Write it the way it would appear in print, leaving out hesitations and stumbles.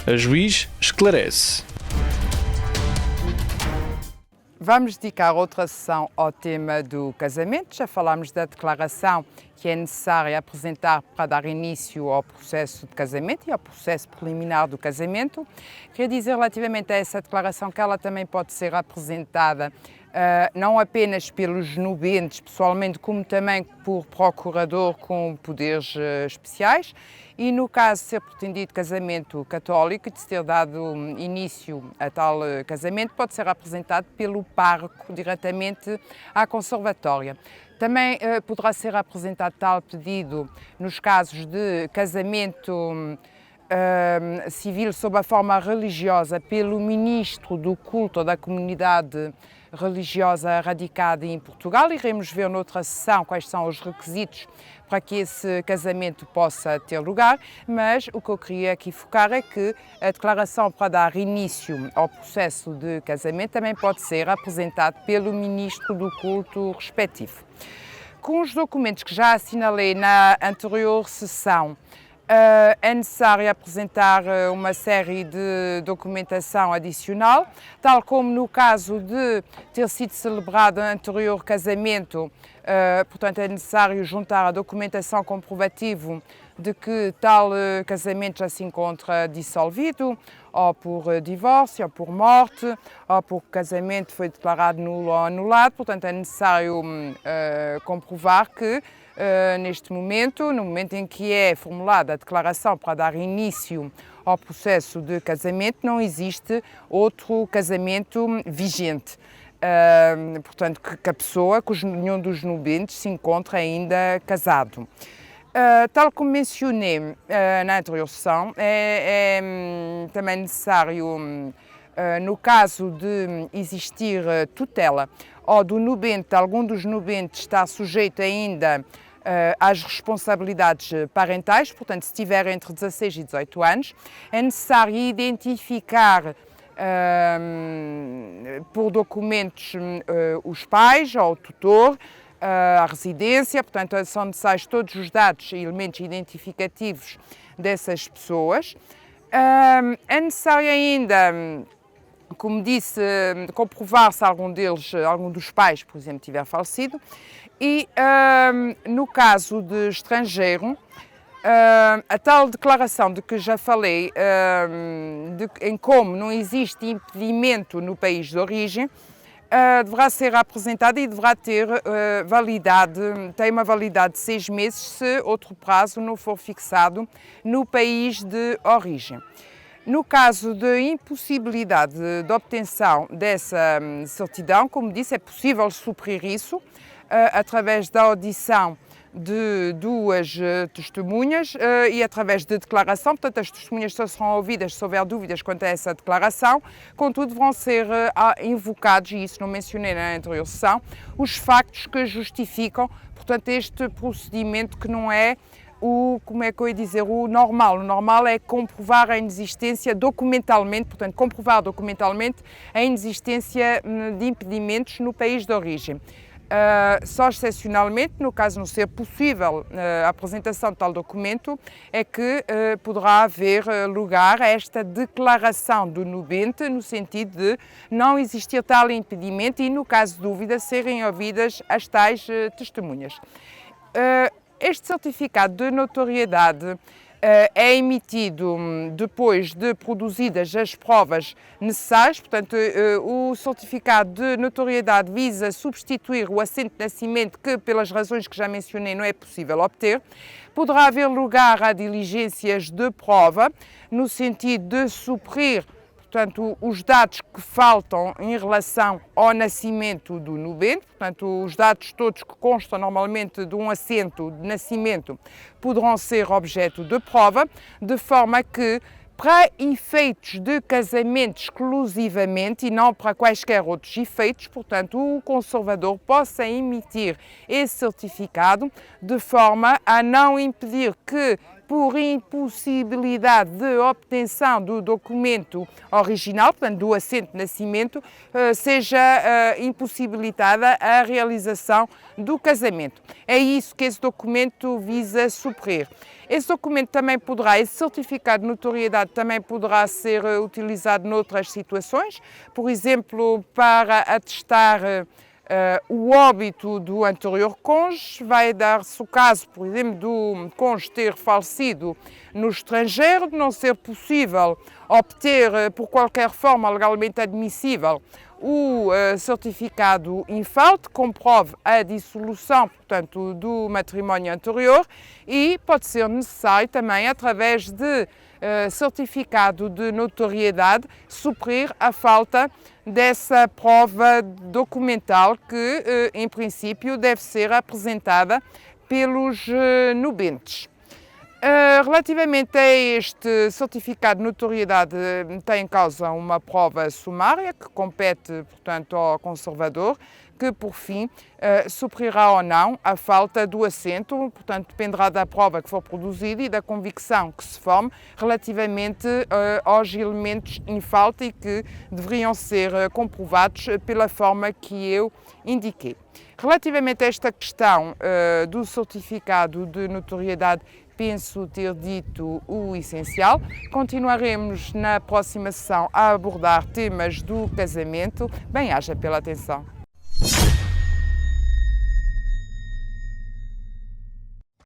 A juiz esclarece. Vamos dedicar outra sessão ao tema do casamento. Já falámos da declaração que é necessária apresentar para dar início ao processo de casamento e ao processo preliminar do casamento. Queria dizer relativamente a essa declaração que ela também pode ser apresentada não apenas pelos nubentes pessoalmente, como também por procurador com poderes especiais. E no caso de ser pretendido casamento católico e de se ter dado início a tal casamento, pode ser apresentado pelo pároco diretamente à conservatória. Também poderá ser apresentado tal pedido nos casos de casamento civil sob a forma religiosa pelo ministro do culto ou da comunidade religiosa radicada em Portugal. Iremos ver noutra sessão quais são os requisitos para que esse casamento possa ter lugar, mas o que eu queria aqui focar é que a declaração para dar início ao processo de casamento também pode ser apresentada pelo ministro do culto respectivo. Com os documentos que já assinalei na anterior sessão, é necessário apresentar uma série de documentação adicional, tal como no caso de ter sido celebrado o anterior casamento, portanto é necessário juntar a documentação comprovativa de que tal casamento já se encontra dissolvido, ou por divórcio, ou por morte, ou porque o casamento foi declarado nulo ou anulado. Portanto, é necessário comprovar que, neste momento, no momento em que é formulada a declaração para dar início ao processo de casamento, não existe outro casamento vigente. Portanto, que a pessoa, cujo nenhum dos nubentes se encontra ainda casado. Tal como mencionei na anterior sessão, é também necessário, no caso de existir tutela ou do nubente, algum dos nubentes está sujeito ainda às responsabilidades parentais, portanto, se tiver entre 16 e 18 anos, é necessário identificar por documentos os pais ou o tutor, a residência, portanto, são necessários todos os dados e elementos identificativos dessas pessoas. É necessário ainda, como disse, comprovar se algum dos pais, por exemplo, tiver falecido. E, no caso de estrangeiro, a tal declaração de que já falei, em como não existe impedimento no país de origem, deverá ser apresentada e deverá ter tem uma validade de 6 meses se outro prazo não for fixado no país de origem. No caso de impossibilidade de obtenção dessa certidão, como disse, é possível suprir isso através da audição de 2 testemunhas e através de declaração. Portanto, as testemunhas só serão ouvidas se houver dúvidas quanto a essa declaração, contudo vão ser invocados, e isso não mencionei na anterior sessão, os factos que justificam, portanto, este procedimento que não é o normal. O normal é comprovar a inexistência documentalmente, portanto, comprovar documentalmente a inexistência de impedimentos no país de origem. Só excepcionalmente, no caso não ser possível a apresentação de tal documento, é que poderá haver lugar a esta declaração do nubente, no sentido de não existir tal impedimento e, no caso de dúvida, serem ouvidas as tais testemunhas. Este certificado de notoriedade é emitido depois de produzidas as provas necessárias, portanto, o certificado de notoriedade visa substituir o assento de nascimento que, pelas razões que já mencionei, não é possível obter. Poderá haver lugar a diligências de prova, no sentido de suprir, portanto, os dados que faltam em relação ao nascimento do nubente, portanto, os dados todos que constam normalmente de um assento de nascimento poderão ser objeto de prova, de forma que, para efeitos de casamento exclusivamente e não para quaisquer outros efeitos, portanto, o conservador possa emitir esse certificado de forma a não impedir que, por impossibilidade de obtenção do documento original, portanto, do assento de nascimento, seja impossibilitada a realização do casamento. É isso que esse documento visa suprir. Esse documento também poderá, esse certificado de notoriedade também poderá ser utilizado noutras situações, por exemplo, para atestar o óbito do anterior cônjuge. Vai dar-se o caso, por exemplo, do cônjuge ter falecido no estrangeiro, de não ser possível obter, por qualquer forma legalmente admissível, o certificado infalto, que comprove a dissolução, portanto, do matrimónio anterior, e pode ser necessário também, através de certificado de notoriedade, suprir a falta dessa prova documental que, em princípio, deve ser apresentada pelos nubentes. Relativamente a este certificado de notoriedade, tem em causa uma prova sumária que compete, portanto, ao conservador, que, por fim, suprirá ou não a falta do assento, portanto, dependerá da prova que for produzida e da convicção que se forme relativamente aos elementos em falta e que deveriam ser comprovados pela forma que eu indiquei. Relativamente a esta questão do certificado de notoriedade, penso ter dito o essencial. Continuaremos na próxima sessão a abordar temas do casamento. Bem-aja pela atenção.